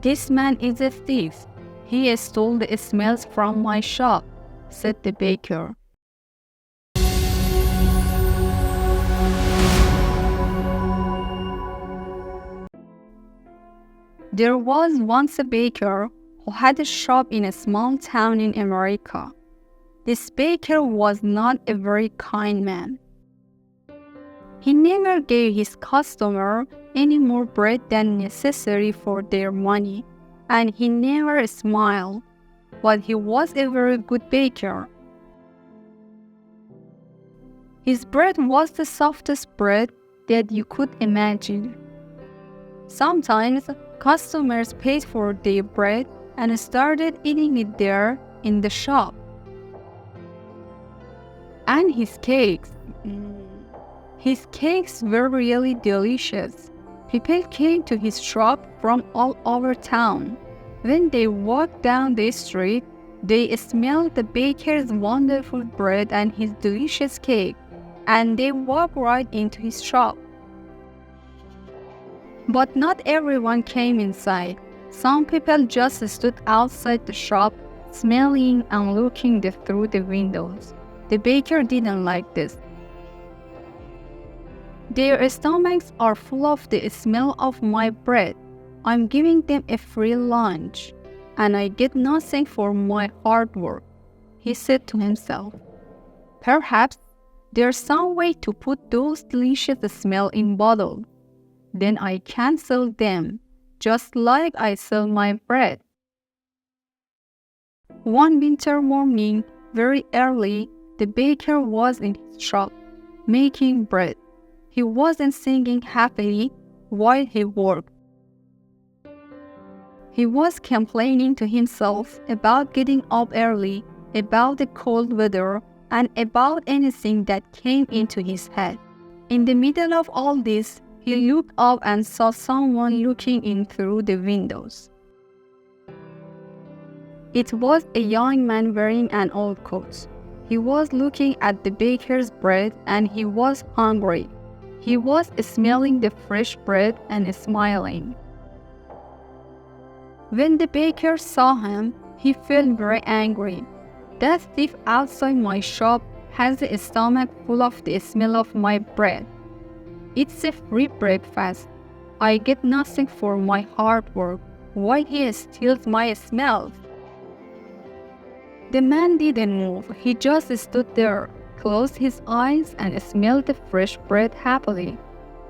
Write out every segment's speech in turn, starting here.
"This man is a thief. He stole the smells from my shop," said the baker. There was once a baker who had a shop in a small town in America. This baker was not a very kind man. He never gave his customer any more bread than necessary for their money, and he never smiled, but he was a very good baker. His bread was the softest bread that you could imagine. Sometimes customers paid for their bread and started eating it there in the shop. And his cakes were really delicious. People came to his shop from all over town. When they walked down the street, they smelled the baker's wonderful bread and his delicious cake, and they walked right into his shop. But not everyone came inside. Some people just stood outside the shop, smelling and looking through the windows. The baker didn't like this. "Their stomachs are full of the smell of my bread. I'm giving them a free lunch, and I get nothing for my hard work," he said to himself. "Perhaps there's some way to put those delicious smells in bottles. Then I can sell them, just like I sell my bread." One winter morning, very early, the baker was in his shop, making bread. He wasn't singing happily while he worked. He was complaining to himself about getting up early, about the cold weather, and about anything that came into his head. In the middle of all this, he looked up and saw someone looking in through the windows. It was a young man wearing an old coat. He was looking at the baker's bread and he was hungry. He was smelling the fresh bread and smiling. When the baker saw him, he felt very angry. "That thief outside my shop has a stomach full of the smell of my bread. It's a free breakfast. I get nothing for my hard work. Why he steals my smells?" The man didn't move. He just stood there, closed his eyes, and smelled the fresh bread happily.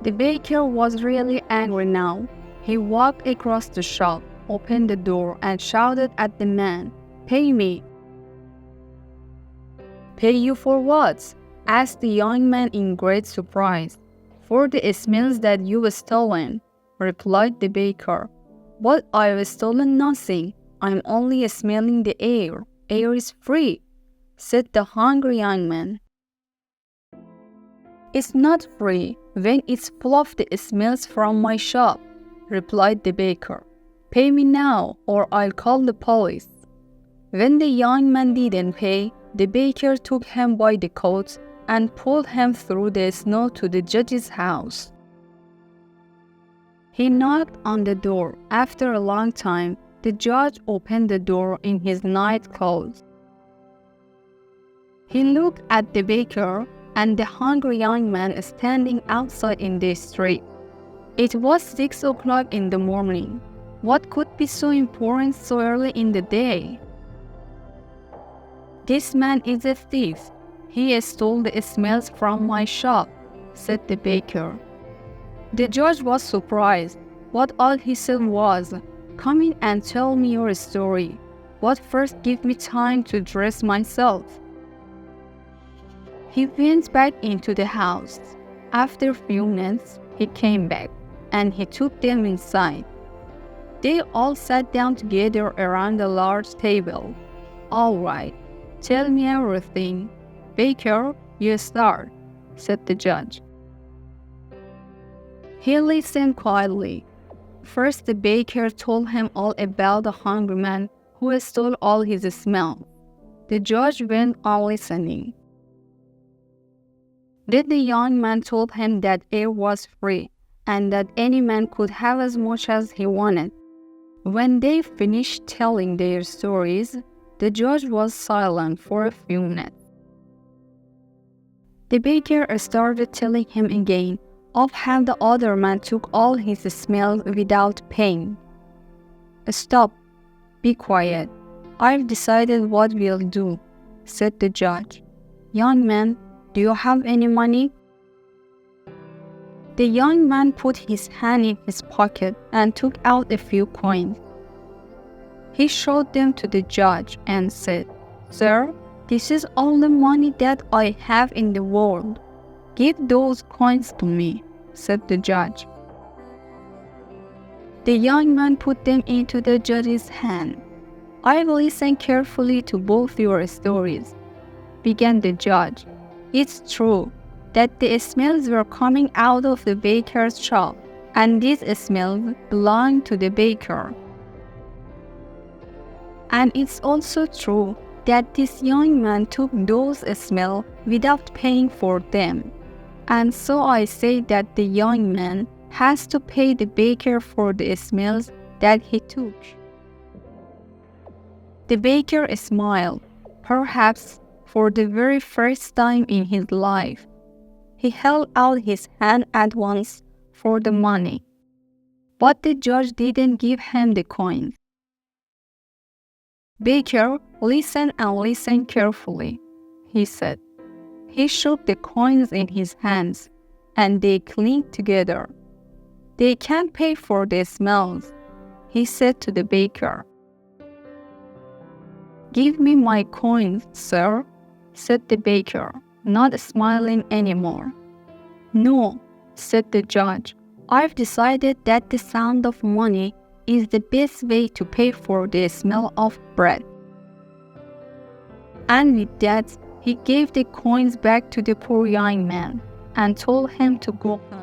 The baker was really angry now. He walked across the shop, opened the door, and shouted at the man, "Pay me." "Pay you for what?" asked the young man in great surprise. "For the smells that you've stolen," replied the baker. "But I've stolen nothing. I'm only smelling the air. Air is free," said the hungry young man. "It's not free when it's full of the smells from my shop," replied the baker. "Pay me now or I'll call the police." When the young man didn't pay, the baker took him by the coat and pulled him through the snow to the judge's house. He knocked on the door. After a long time, the judge opened the door in his night clothes. He looked at the baker and the hungry young man standing outside in the street. It was 6 o'clock in the morning. What could be so important so early in the day? "This man is a thief. He stole the smells from my shop," said the baker. The judge was surprised. What all he said was, "Come in and tell me your story. But first give me time to dress myself." He went back into the house. After a few minutes, he came back, and he took them inside. They all sat down together around a large table. "All right, tell me everything. Baker, you start," said the judge. He listened quietly. First, the baker told him all about the hungry man who stole all his smells. The judge went on listening. Then the young man told him that air was free and that any man could have as much as he wanted. When they finished telling their stories, the judge was silent for a few minutes. The baker started telling him again of how the other man took all his smells without paying. "Stop, be quiet. I've decided what we'll do," said the judge. "Young man, do you have any money?" The young man put his hand in his pocket and took out a few coins. He showed them to the judge and said, "Sir, this is all the money that I have in the world. Give those coins to me," said the judge. The young man put them into the judge's hand. "I've listened carefully to both your stories," began the judge. "It's true that the smells were coming out of the baker's shop, and these smells belonged to the baker. And it's also true that this young man took those smells without paying for them. And so I say that the young man has to pay the baker for the smells that he took." The baker smiled, perhaps for the very first time in his life. He held out his hand at once for the money, but the judge didn't give him the coins. "Baker, listen and listen carefully," he said. He shook the coins in his hands, and they clinked together. "They can't pay for the smells," he said to the baker. "Give me my coins, sir," said the baker, not smiling anymore. "No," said the judge. "I've decided that the sound of money is the best way to pay for the smell of bread." And with that, he gave the coins back to the poor young man and told him to go home.